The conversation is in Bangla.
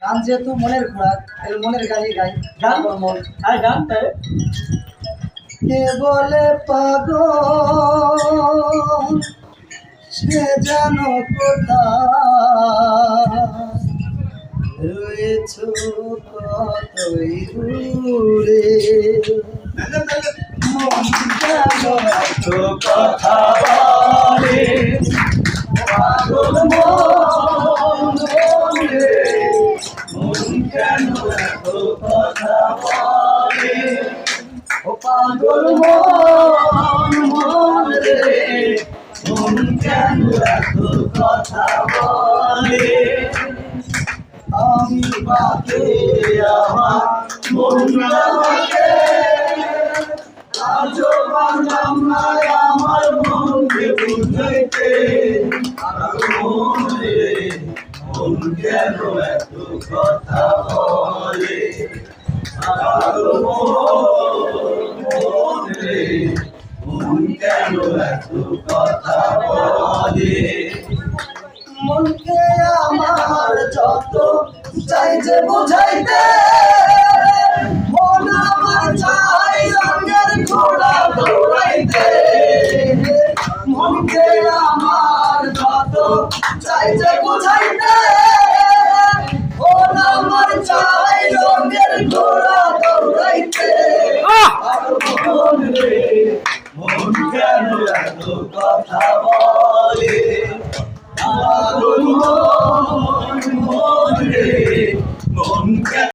গান যেহেতু মনের খোরাক, এই মনের গানই গাই। গান মন আর গান তাই কে বলে পাগল, সে যেন কোথায় রয়েছ কতই দূরে। মন যেন এত কথা বলে, পাগল মন রে, মন কেন এত কথা বলে, ও পাগল মন রে, মন কেন এত কথা বলে। আমি বাকে আমার মনটাকে আজও পারলাম না আমার মনকে বুঝাইতে। মন রে, মন কেন এত কথা বলে, মন রে, মন কেন এত কথা বলে। মনকে আমার যত চাই যে বুঝাইতে, মন আমার চাই রঙের ঘোড়া দৌড়াইতে। মনকে আমার যত চাই যে